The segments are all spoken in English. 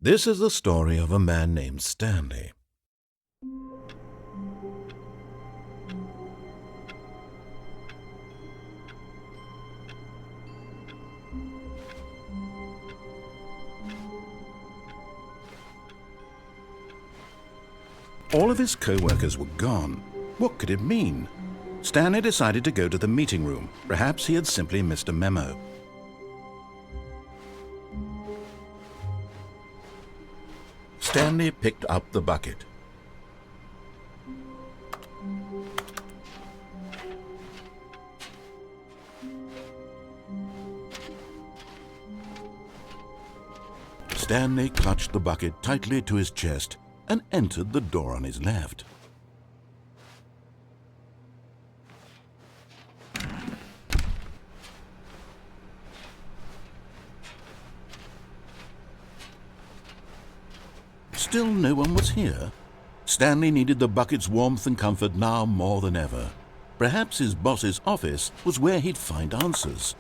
This is the story of a man named Stanley. All of his co-workers were gone. What could it mean? Stanley decided to go to the meeting room. Perhaps he had simply missed a memo. Stanley picked up the bucket. Stanley clutched the bucket tightly to his chest and entered the door on his left. Still no one was here. Stanley needed the bucket's warmth and comfort now more than ever. Perhaps his boss's office was where he'd find answers.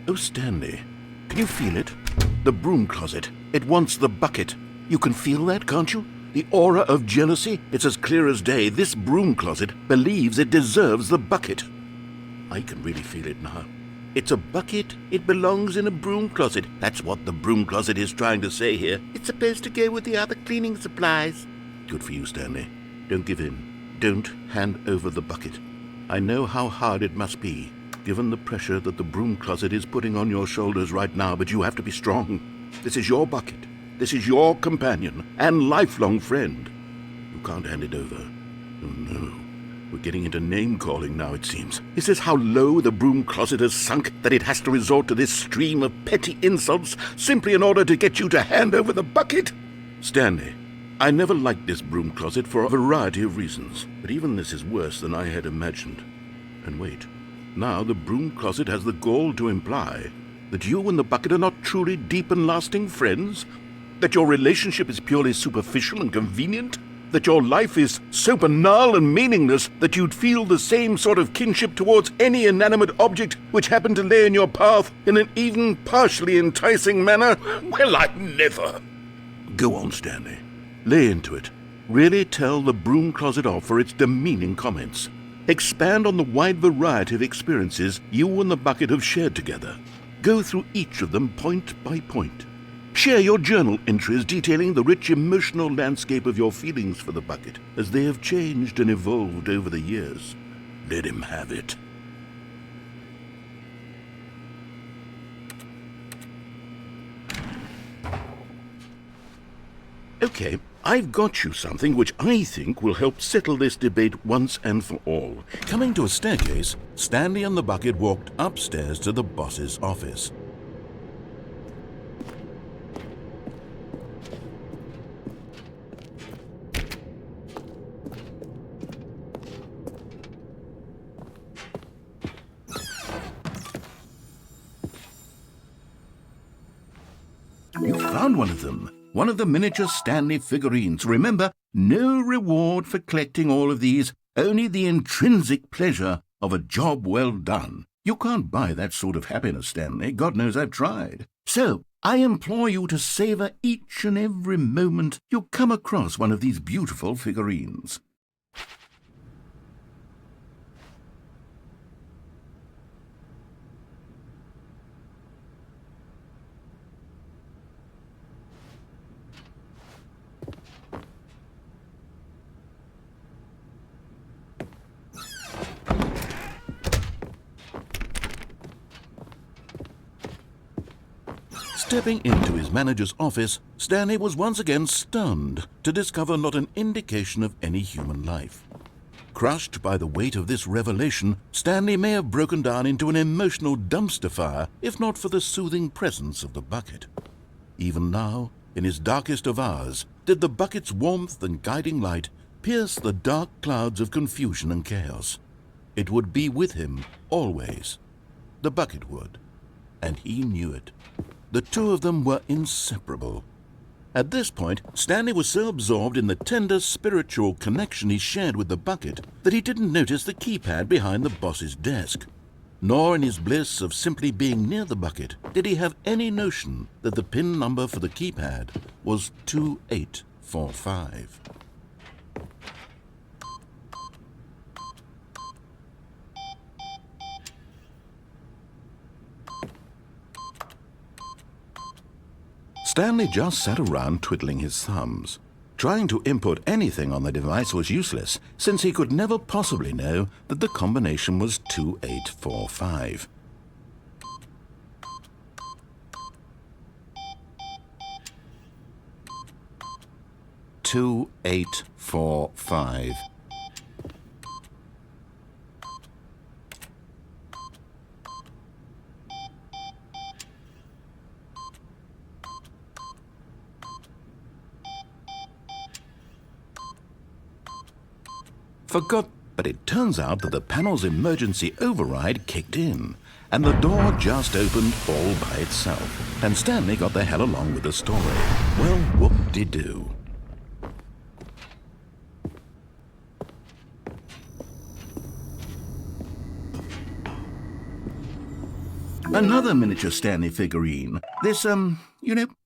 Oh, Stanley, can you feel it? The broom closet. It wants the bucket. You can feel that, can't you? The aura of jealousy. It's as clear as day. This broom closet believes it deserves the bucket. I can really feel it now. It's a bucket. It belongs in a broom closet. That's what the broom closet is trying to say here. It's supposed to go with the other cleaning supplies. Good for you, Stanley. Don't give in. Don't hand over the bucket. I know how hard it must be, given the pressure that the broom closet is putting on your shoulders right now, but you have to be strong. This is your bucket. This is your companion and lifelong friend. You can't hand it over. Oh, no. We're getting into name-calling now, it seems. Is this how low the broom closet has sunk, that it has to resort to this stream of petty insults simply in order to get you to hand over the bucket? Stanley, I never liked this broom closet for a variety of reasons, but even this is worse than I had imagined. And wait, now the broom closet has the gall to imply that you and the bucket are not truly deep and lasting friends? That your relationship is purely superficial and convenient? That your life is so banal and meaningless that you'd feel the same sort of kinship towards any inanimate object which happened to lay in your path in an even partially enticing manner? Well, I never. Go on, Stanley. Lay into it. Really tell the broom closet off for its demeaning comments. Expand on the wide variety of experiences you and the bucket have shared together. Go through each of them point by point. Share your journal entries detailing the rich emotional landscape of your feelings for the bucket as they have changed and evolved over the years. Let him have it. Okay, I've got you something which I think will help settle this debate once and for all. Coming to a staircase, Stanley and the bucket walked upstairs to the boss's office. You found one of them. One of the miniature Stanley figurines. Remember, no reward for collecting all of these, only the intrinsic pleasure of a job well done. You can't buy that sort of happiness, Stanley. God knows I've tried. So, I implore you to savor each and every moment you come across one of these beautiful figurines. Stepping into his manager's office, Stanley was once again stunned to discover not an indication of any human life. Crushed by the weight of this revelation, Stanley may have broken down into an emotional dumpster fire if not for the soothing presence of the bucket. Even now, in his darkest of hours, did the bucket's warmth and guiding light pierce the dark clouds of confusion and chaos. It would be with him always. The bucket would, and he knew it. The two of them were inseparable. At this point, Stanley was so absorbed in the tender spiritual connection he shared with the bucket that he didn't notice the keypad behind the boss's desk. Nor in his bliss of simply being near the bucket did he have any notion that the PIN number for the keypad was 2845. Stanley just sat around twiddling his thumbs. Trying to input anything on the device was useless, since he could never possibly know that the combination was 2845. "2845. Forgot, but it turns out that the panel's emergency override kicked in, and the door just opened all by itself, and Stanley got the hell along with the story. Well, whoop-de-doo. Another miniature Stanley figurine. This, there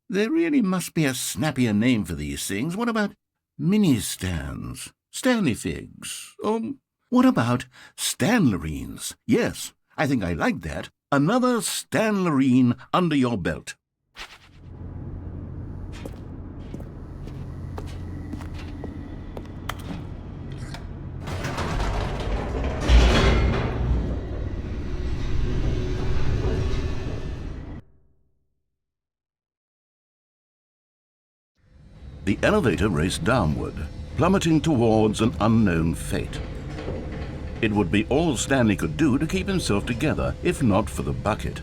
really must be a snappier name for these things. What about mini-stands? Stanley figs. What about Stanlerines? Yes, I think I like that. Another Stanlerine under your belt. The elevator raced downward, plummeting towards an unknown fate. It would be all Stanley could do to keep himself together, if not for the bucket.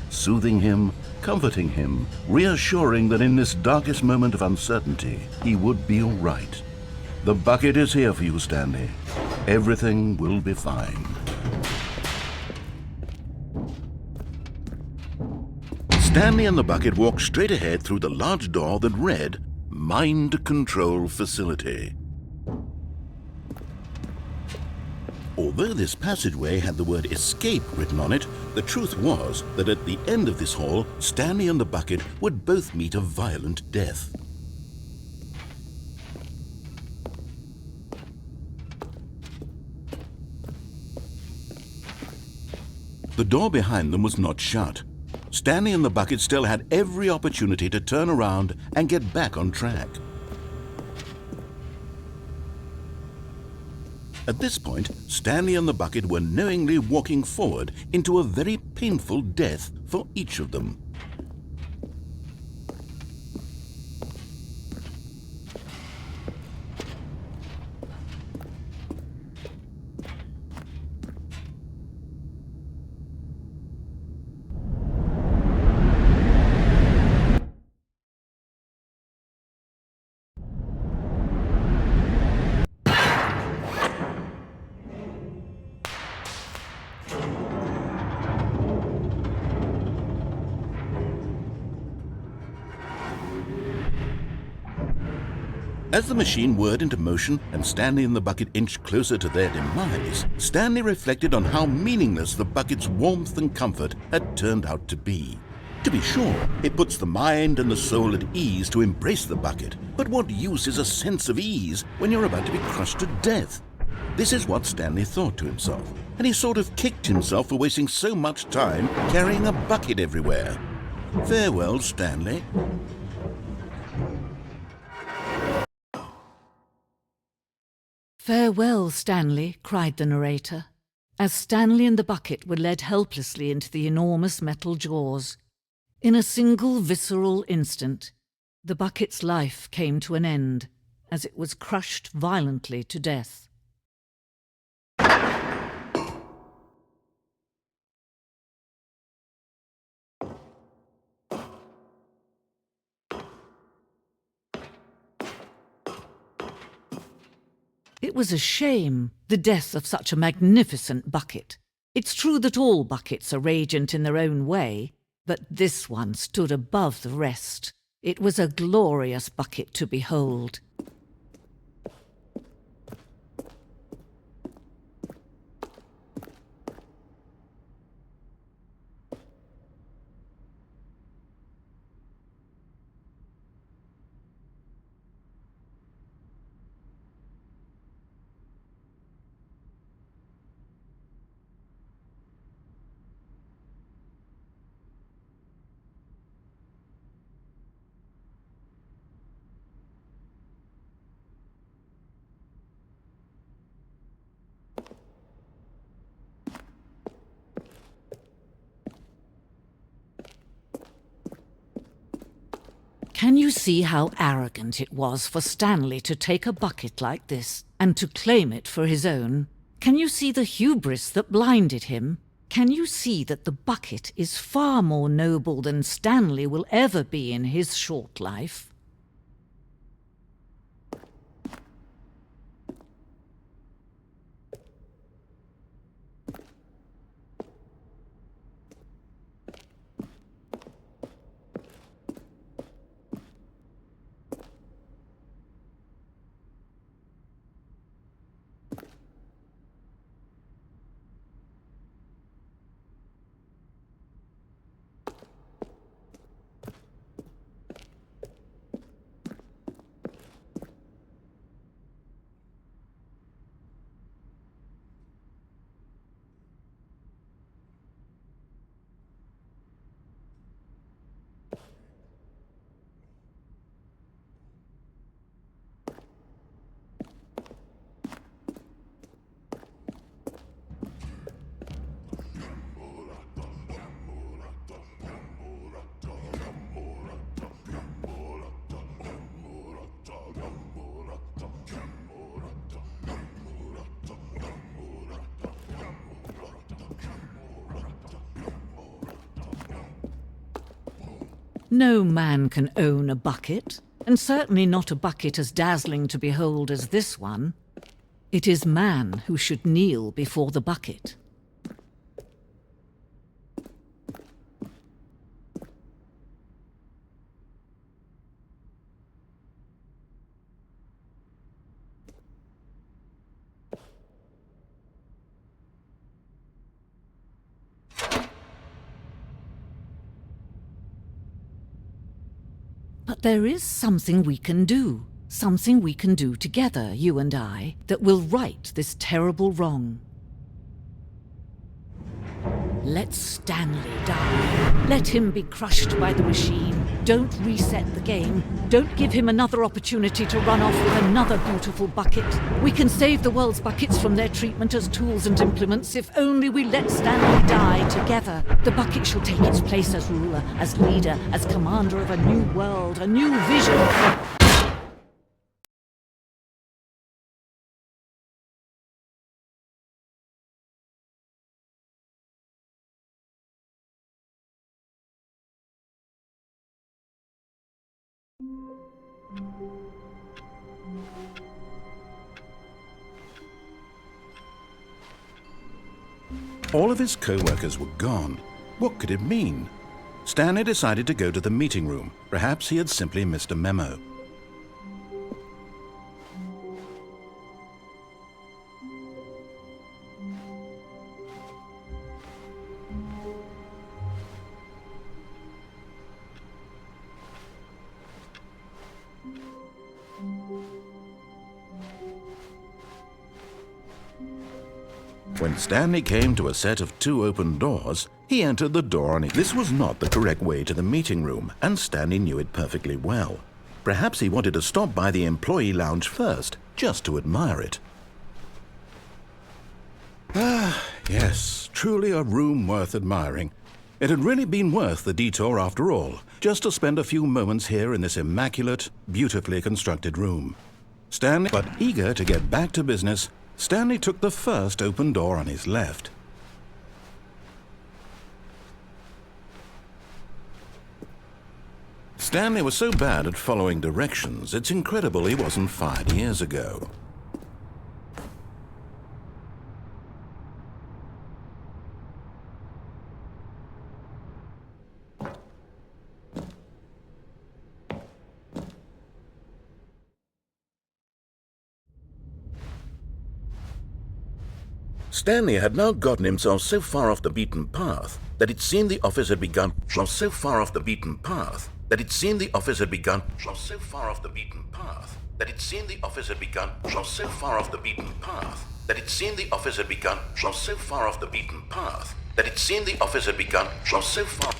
Soothing him, comforting him, reassuring that in this darkest moment of uncertainty, he would be all right. The bucket is here for you, Stanley. Everything will be fine. Stanley and the bucket walked straight ahead through the large door that read, Mind Control Facility. Although this passageway had the word escape written on it, the truth was that at the end of this hall, Stanley and the bucket would both meet a violent death. The door behind them was not shut. Stanley and the bucket still had every opportunity to turn around and get back on track. At this point, Stanley and the bucket were knowingly walking forward into a very painful death for each of them. As the machine whirred into motion and Stanley and the bucket inched closer to their demise, Stanley reflected on how meaningless the bucket's warmth and comfort had turned out to be. To be sure, it puts the mind and the soul at ease to embrace the bucket, but what use is a sense of ease when you're about to be crushed to death? This is what Stanley thought to himself, and he sort of kicked himself for wasting so much time carrying a bucket everywhere. Farewell, Stanley. "Farewell, Stanley," cried the narrator, as Stanley and the bucket were led helplessly into the enormous metal jaws. In a single visceral instant, the bucket's life came to an end, as it was crushed violently to death. It was a shame, the death of such a magnificent bucket. It's true that all buckets are radiant in their own way, but this one stood above the rest. It was a glorious bucket to behold. Can you see how arrogant it was for Stanley to take a bucket like this and to claim it for his own? Can you see the hubris that blinded him? Can you see that the bucket is far more noble than Stanley will ever be in his short life? No man can own a bucket, and certainly not a bucket as dazzling to behold as this one. It is man who should kneel before the bucket. But there is something we can do. Something we can do together, you and I, that will right this terrible wrong. Let Stanley die. Let him be crushed by the machine. Don't reset the game. Don't give him another opportunity to run off with another beautiful bucket. We can save the world's buckets from their treatment as tools and implements if only we let Stanley die together. The bucket shall take its place as ruler, as leader, as commander of a new world, a new vision. All of his co-workers were gone. What could it mean? Stanley decided to go to the meeting room. Perhaps he had simply missed a memo. When Stanley came to a set of 2 open doors, he entered the door on it. This was not the correct way to the meeting room, and Stanley knew it perfectly well. Perhaps he wanted to stop by the employee lounge first, just to admire it. Ah, yes, truly a room worth admiring. It had really been worth the detour after all, just to spend a few moments here in this immaculate, beautifully constructed room. Stanley, but eager to get back to business, Stanley took the first open door on his left. Stanley was so bad at following directions, it's incredible he wasn't fired years ago. Stanley had now gotten himself so far off the beaten path that it seemed the office had begun. So far off the beaten path that it seemed the office had begun. So far off the beaten path that it seemed the office had begun. So far off the beaten path that it seemed the office had begun. So far off the beaten path that it seemed the office had begun. So far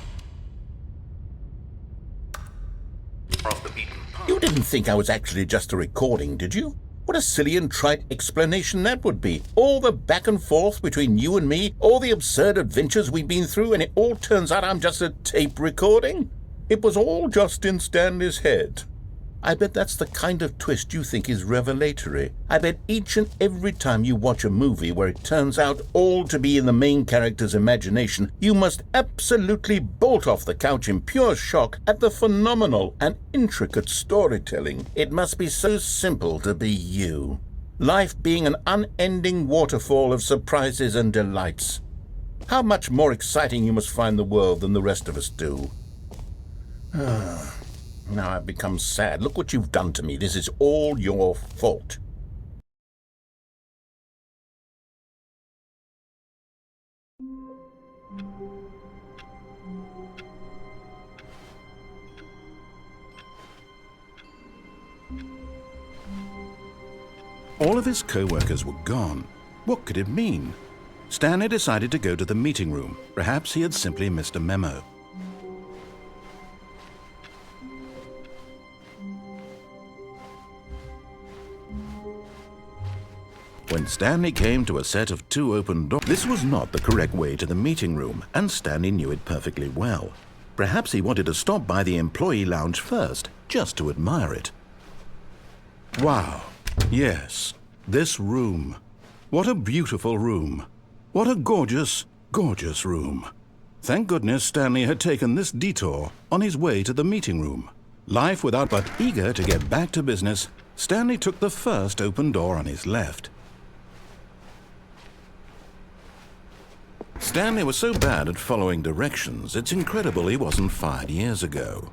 off the beaten path. You didn't think I was actually just a recording, did you? What a silly and trite explanation that would be. All the back and forth between you and me, all the absurd adventures we've been through, and it all turns out I'm just a tape recording? It was all just in Stanley's head. I bet that's the kind of twist you think is revelatory. I bet each and every time you watch a movie where it turns out all to be in the main character's imagination, you must absolutely bolt off the couch in pure shock at the phenomenal and intricate storytelling. It must be so simple to be you. Life being an unending waterfall of surprises and delights. How much more exciting you must find the world than the rest of us do. Now I've become sad. Look what you've done to me. This is all your fault. All of his co-workers were gone. What could it mean? Stanley decided to go to the meeting room. Perhaps he had simply missed a memo. When Stanley came to a set of 2 open doors, this was not the correct way to the meeting room, and Stanley knew it perfectly well. Perhaps he wanted to stop by the employee lounge first, just to admire it. Wow, yes, this room. What a beautiful room. What a gorgeous, gorgeous room. Thank goodness Stanley had taken this detour on his way to the meeting room. Life without but eager to get back to business, Stanley took the first open door on his left. Stanley was so bad at following directions, it's incredible he wasn't fired years ago.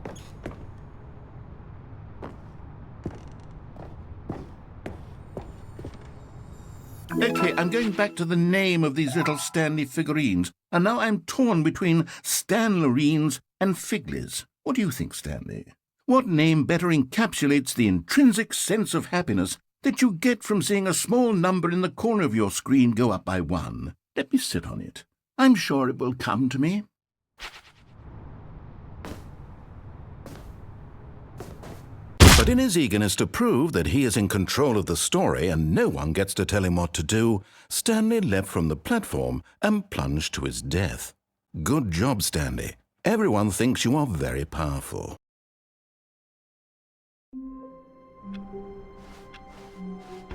Okay, I'm going back to the name of these little Stanley figurines, and now I'm torn between Stanlerines and Figlies. What do you think, Stanley? What name better encapsulates the intrinsic sense of happiness that you get from seeing a small number in the corner of your screen go up by 1? Let me sit on it. I'm sure it will come to me. But in his eagerness to prove that he is in control of the story and no one gets to tell him what to do, Stanley leapt from the platform and plunged to his death. Good job, Stanley. Everyone thinks you are very powerful.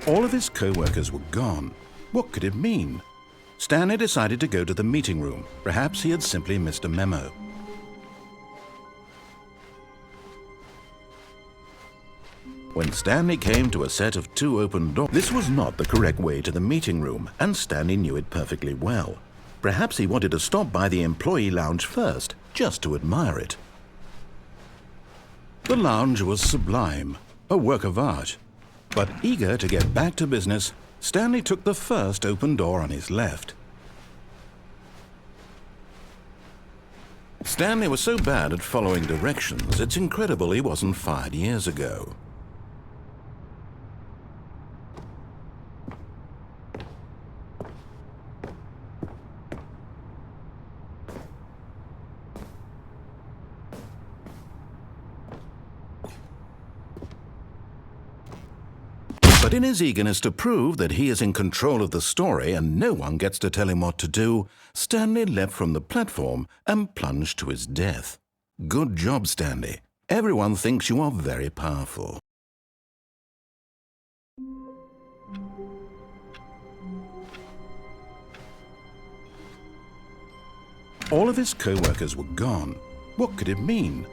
All of his co-workers were gone. What could it mean? Stanley decided to go to the meeting room. Perhaps he had simply missed a memo. When Stanley came to a set of 2 open doors, this was not the correct way to the meeting room, and Stanley knew it perfectly well. Perhaps he wanted to stop by the employee lounge first, just to admire it. The lounge was sublime, a work of art. But eager to get back to business, Stanley took the first open door on his left. Stanley was so bad at following directions, it's incredible he wasn't fired years ago. But in his eagerness to prove that he is in control of the story and no one gets to tell him what to do, Stanley leapt from the platform and plunged to his death. Good job, Stanley. Everyone thinks you are very powerful. All of his co-workers were gone. What could it mean?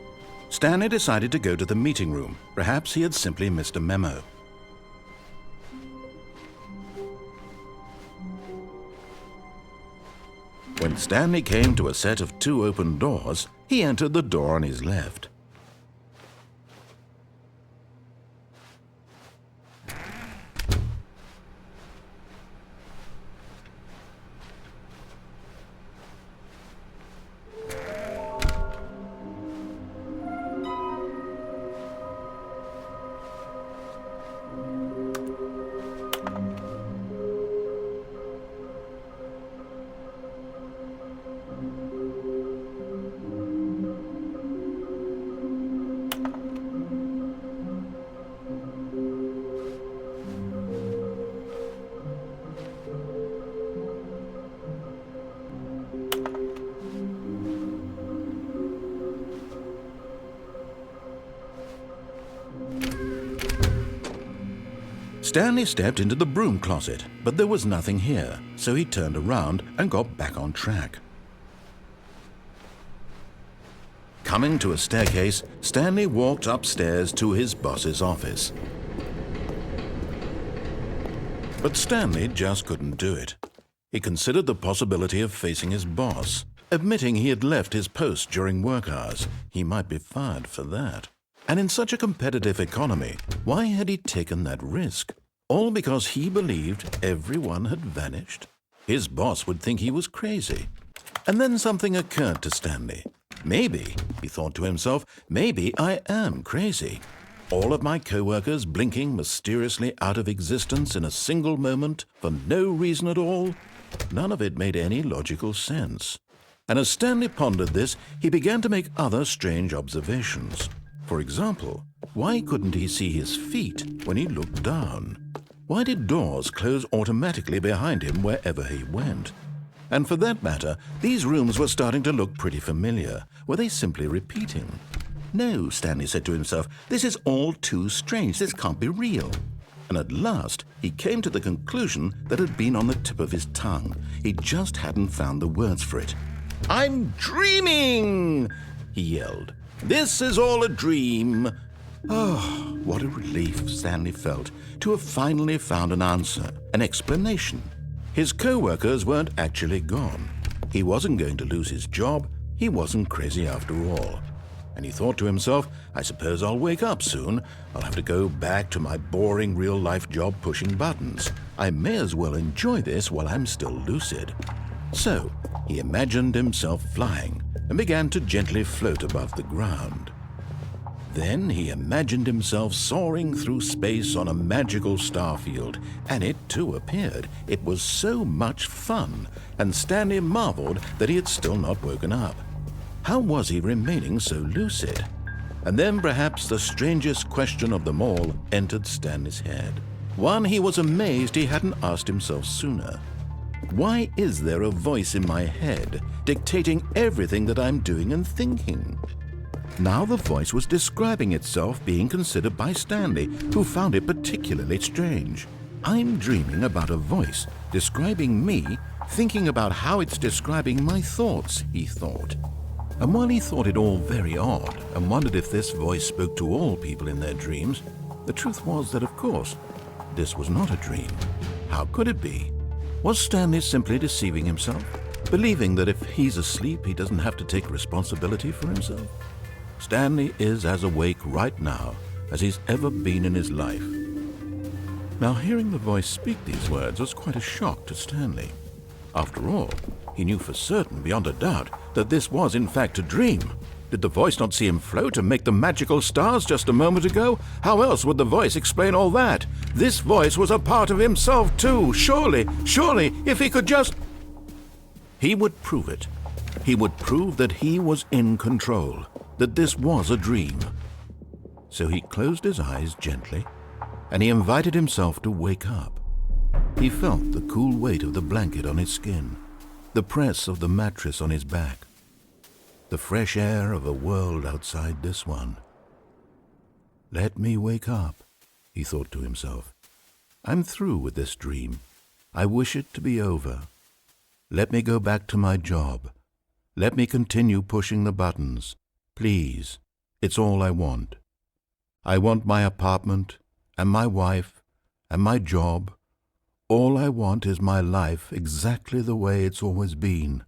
Stanley decided to go to the meeting room. Perhaps he had simply missed a memo. When Stanley came to a set of 2 open doors, he entered the door on his left. Stanley stepped into the broom closet, but there was nothing here, so he turned around and got back on track. Coming to a staircase, Stanley walked upstairs to his boss's office. But Stanley just couldn't do it. He considered the possibility of facing his boss, admitting he had left his post during work hours. He might be fired for that. And in such a competitive economy, why had he taken that risk? All because he believed everyone had vanished? His boss would think he was crazy. And then something occurred to Stanley. Maybe, he thought to himself, maybe I am crazy. All of my co-workers blinking mysteriously out of existence in a single moment for no reason at all? None of it made any logical sense. And as Stanley pondered this, he began to make other strange observations. For example, why couldn't he see his feet when he looked down? Why did doors close automatically behind him wherever he went? And for that matter, these rooms were starting to look pretty familiar. Were they simply repeating? No, Stanley said to himself, this is all too strange. This can't be real. And at last, he came to the conclusion that had been on the tip of his tongue. He just hadn't found the words for it. "I'm dreaming!" he yelled. "This is all a dream." Oh, what a relief Stanley felt to have finally found an answer, an explanation. His co-workers weren't actually gone. He wasn't going to lose his job. He wasn't crazy after all. And he thought to himself, I suppose I'll wake up soon. I'll have to go back to my boring real-life job pushing buttons. I may as well enjoy this while I'm still lucid. So he imagined himself flying and began to gently float above the ground. Then he imagined himself soaring through space on a magical starfield, and it too appeared. It was so much fun, and Stanley marveled that he had still not woken up. How was he remaining so lucid? And then perhaps the strangest question of them all entered Stanley's head. One he was amazed he hadn't asked himself sooner. Why is there a voice in my head dictating everything that I'm doing and thinking? Now the voice was describing itself being considered by Stanley, who found it particularly strange. I'm dreaming about a voice describing me, thinking about how it's describing my thoughts, he thought. And while he thought it all very odd and wondered if this voice spoke to all people in their dreams, the truth was that, of course, this was not a dream. How could it be? Was Stanley simply deceiving himself, believing that if he's asleep, he doesn't have to take responsibility for himself? Stanley is as awake right now as he's ever been in his life. Now, hearing the voice speak these words was quite a shock to Stanley. After all, he knew for certain, beyond a doubt, that this was in fact a dream. Did the voice not see him float and make the magical stars just a moment ago? How else would the voice explain all that? This voice was a part of himself too. Surely, if he could just... He would prove it. He would prove that he was in control, that this was a dream. So he closed his eyes gently, and he invited himself to wake up. He felt the cool weight of the blanket on his skin, the press of the mattress on his back, the fresh air of a world outside this one. Let me wake up, he thought to himself. I'm through with this dream. I wish it to be over. Let me go back to my job. Let me continue pushing the buttons. Please, it's all I want. I want my apartment and my wife and my job. All I want is my life exactly the way it's always been.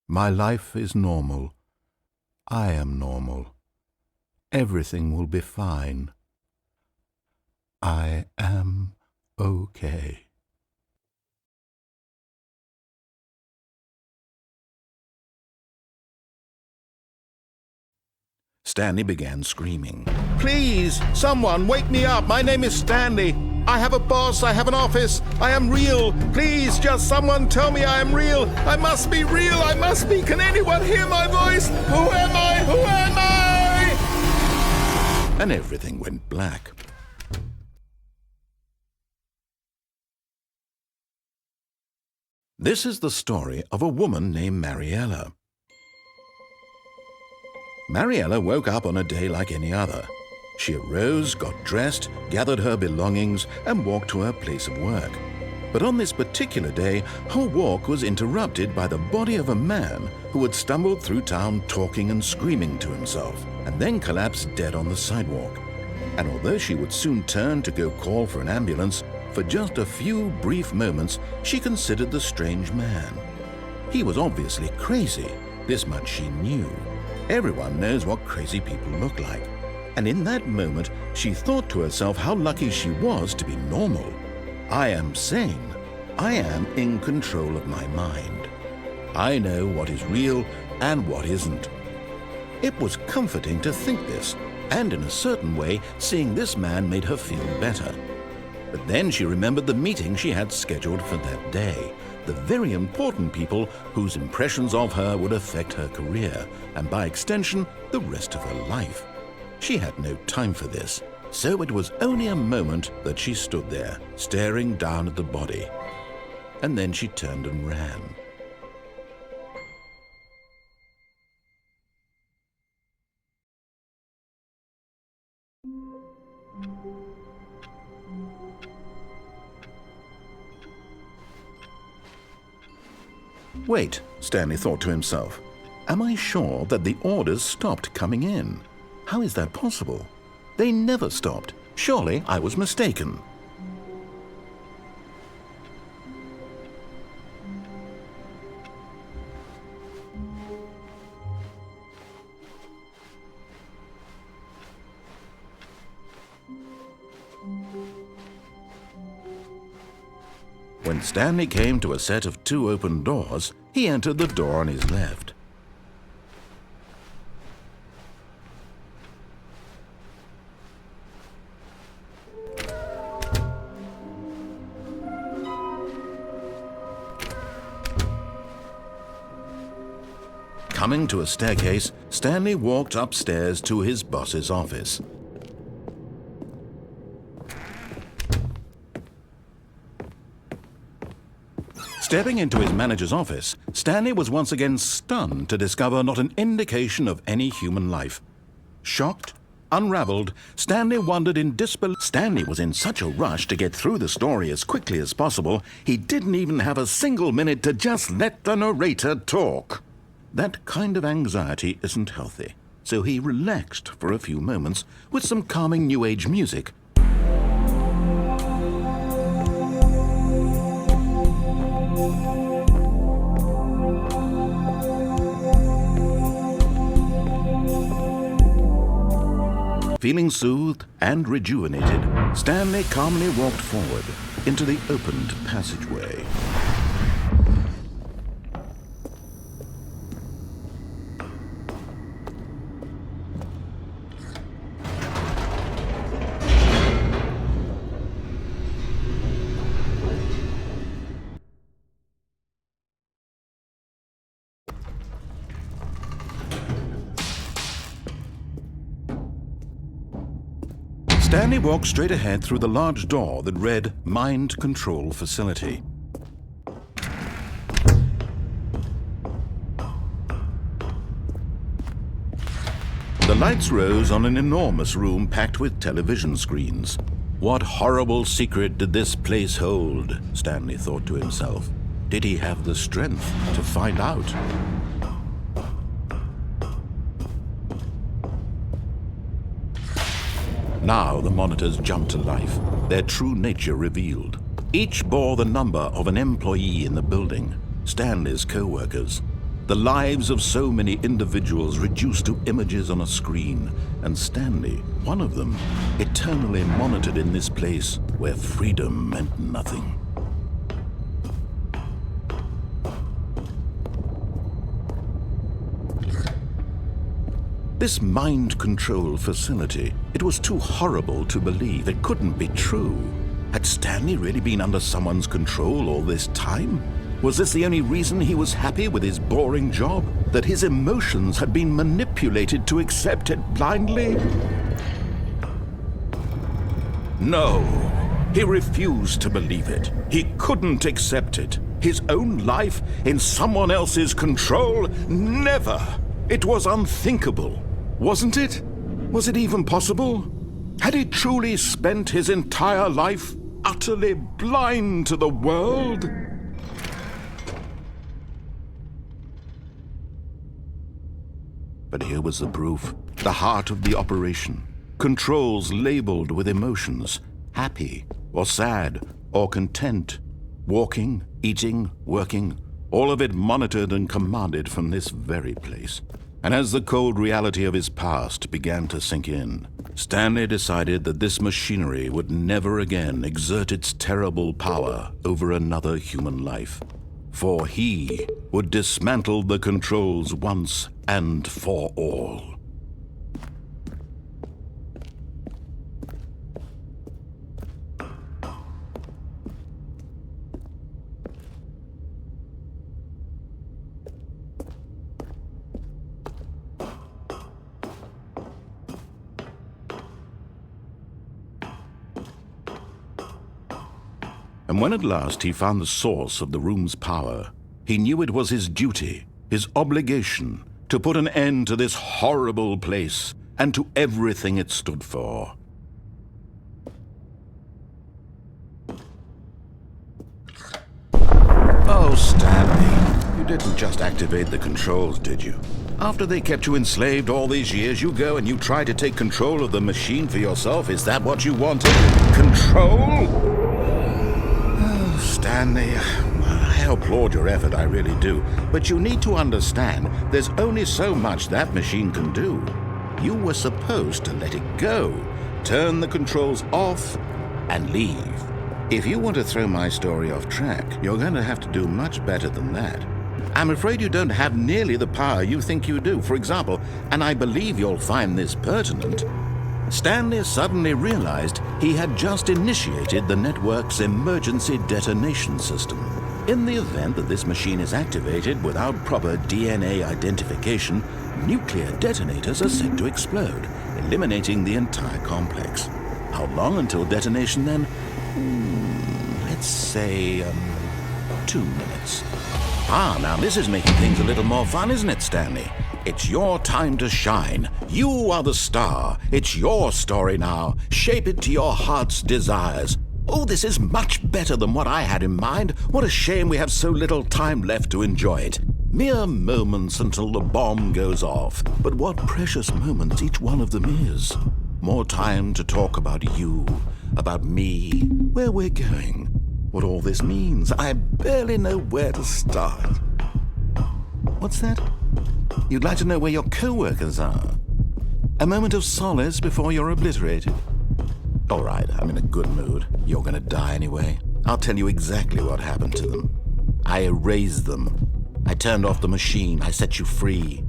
My life is normal. I am normal. Everything will be fine. I am okay. Stanley began screaming. Please, someone, wake me up. My name is Stanley. I have a boss. I have an office. I am real. Please, just someone tell me I am real. I must be real. I must be. Can anyone hear my voice? Who am I? Who am I? And everything went black. This is the story of a woman named Mariella. Mariella woke up on a day like any other. She arose, got dressed, gathered her belongings, and walked to her place of work. But on this particular day, her walk was interrupted by the body of a man who had stumbled through town talking and screaming to himself, and then collapsed dead on the sidewalk. And although she would soon turn to go call for an ambulance, for just a few brief moments she considered the strange man. He was obviously crazy, this much she knew. Everyone knows what crazy people look like. And in that moment, she thought to herself how lucky she was to be normal. I am sane. I am in control of my mind. I know what is real and what isn't. It was comforting to think this, and in a certain way, seeing this man made her feel better. But then she remembered the meeting she had scheduled for that day, the very important people whose impressions of her would affect her career, and by extension, the rest of her life. She had no time for this, so it was only a moment that she stood there, staring down at the body. And then she turned and ran. Wait, Stanley thought to himself. Am I sure that the orders stopped coming in? How is that possible? They never stopped. Surely I was mistaken. When Stanley came to a set of 2 open doors, he entered the door on his left. Coming to a staircase, Stanley walked upstairs to his boss's office. Stepping into his manager's office, Stanley was once again stunned to discover not an indication of any human life. Shocked, unraveled, Stanley wondered in disbelief. Stanley was in such a rush to get through the story as quickly as possible, he didn't even have a single minute to just let the narrator talk. That kind of anxiety isn't healthy, so he relaxed for a few moments with some calming New Age music. Feeling soothed and rejuvenated, Stanley calmly walked forward into the opened passageway. Stanley walked straight ahead through the large door that read Mind Control Facility. The lights rose on an enormous room packed with television screens. What horrible secret did this place hold? Stanley thought to himself. Did he have the strength to find out? Now the monitors jumped to life, their true nature revealed. Each bore the number of an employee in the building, Stanley's co-workers. The lives of so many individuals reduced to images on a screen, and Stanley, one of them, eternally monitored in this place where freedom meant nothing. This mind control facility, it was too horrible to believe. It couldn't be true. Had Stanley really been under someone's control all this time? Was this the only reason he was happy with his boring job? That his emotions had been manipulated to accept it blindly? No, he refused to believe it. He couldn't accept it. His own life in someone else's control? Never! It was unthinkable. Wasn't it? Was it even possible? Had he truly spent his entire life utterly blind to the world? But here was the proof. The heart of the operation. Controls labeled with emotions. Happy, or sad, or content. Walking, eating, working. All of it monitored and commanded from this very place. And as the cold reality of his past began to sink in, Stanley decided that this machinery would never again exert its terrible power over another human life. For he would dismantle the controls once and for all. And when at last he found the source of the room's power, he knew it was his duty, his obligation, to put an end to this horrible place and to everything it stood for. Oh, Stanley, you didn't just activate the controls, did you? After they kept you enslaved all these years, you go and you try to take control of the machine for yourself. Is that what you wanted? Control? Stanley, I applaud your effort, I really do. But you need to understand, there's only so much that machine can do. You were supposed to let it go, turn the controls off, and leave. If you want to throw my story off track, you're going to have to do much better than that. I'm afraid you don't have nearly the power you think you do. For example, and I believe you'll find this pertinent, Stanley suddenly realized he had just initiated the network's emergency detonation system. In the event that this machine is activated without proper DNA identification, nuclear detonators are said to explode, eliminating the entire complex. How long until detonation then? Let's say, 2 minutes. Now this is making things a little more fun, isn't it, Stanley? It's your time to shine. You are the star. It's your story now. Shape it to your heart's desires. Oh, this is much better than what I had in mind. What a shame we have so little time left to enjoy it. Mere moments until the bomb goes off. But what precious moments each one of them is. More time to talk about you, about me, where we're going, what all this means. I barely know where to start. What's that? You'd like to know where your co-workers are? A moment of solace before you're obliterated. All right, I'm in a good mood. You're gonna die anyway. I'll tell you exactly what happened to them. I erased them. I turned off the machine. I set you free.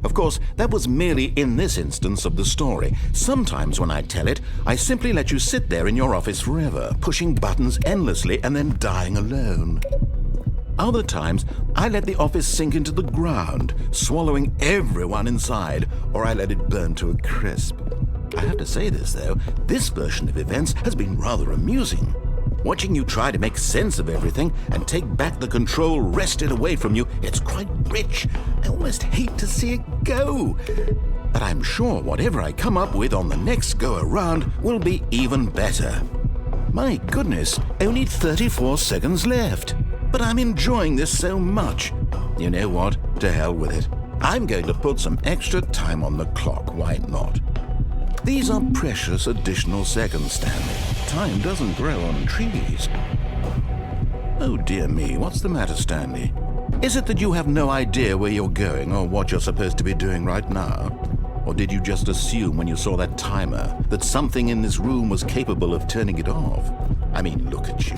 Of course, that was merely in this instance of the story. Sometimes when I tell it, I simply let you sit there in your office forever, pushing buttons endlessly and then dying alone. Other times, I let the office sink into the ground, swallowing everyone inside, or I let it burn to a crisp. I have to say this, though, this version of events has been rather amusing. Watching you try to make sense of everything and take back the control wrested away from you, it's quite rich. I almost hate to see it go. But I'm sure whatever I come up with on the next go-around will be even better. My goodness, only 34 seconds left. But I'm enjoying this so much. You know what? To hell with it. I'm going to put some extra time on the clock, why not? These are precious additional seconds, Stanley. Time doesn't grow on trees. Oh dear me, what's the matter, Stanley? Is it that you have no idea where you're going or what you're supposed to be doing right now? Or did you just assume when you saw that timer that something in this room was capable of turning it off? I mean, look at you.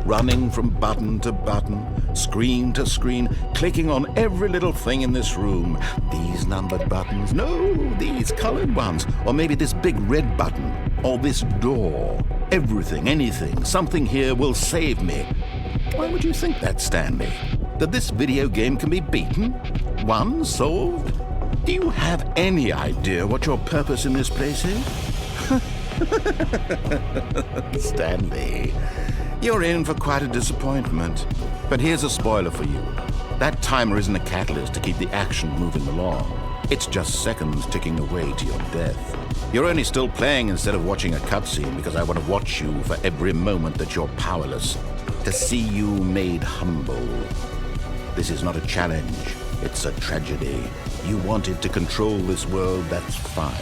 Running from button to button, screen to screen, clicking on every little thing in this room. These numbered buttons, no, these colored ones. Or maybe this big red button, or this door. Everything, anything, something here will save me. Why would you think that, Stanley? That this video game can be beaten? Won? Solved? Do you have any idea what your purpose in this place is? Stanley, you're in for quite a disappointment. But here's a spoiler for you. That timer isn't a catalyst to keep the action moving along. It's just seconds ticking away to your death. You're only still playing instead of watching a cutscene because I want to watch you for every moment that you're powerless, to see you made humble. This is not a challenge, it's a tragedy. You wanted to control this world, that's fine.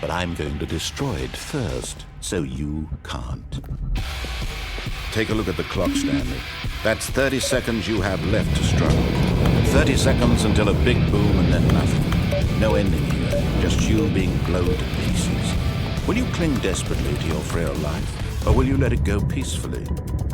But I'm going to destroy it first, so you can't. Take a look at the clock, Stanley. That's 30 seconds you have left to struggle. 30 seconds until a big boom and then nothing. No ending here, just you being blown to pieces. Will you cling desperately to your frail life, or will you let it go peacefully?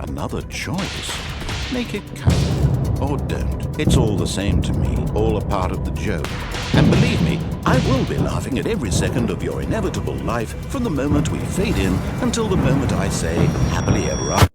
Another choice. Make it count, or don't. It's all the same to me, all a part of the joke. And believe me, I will be laughing at every second of your inevitable life from the moment we fade in until the moment I say, happily ever after.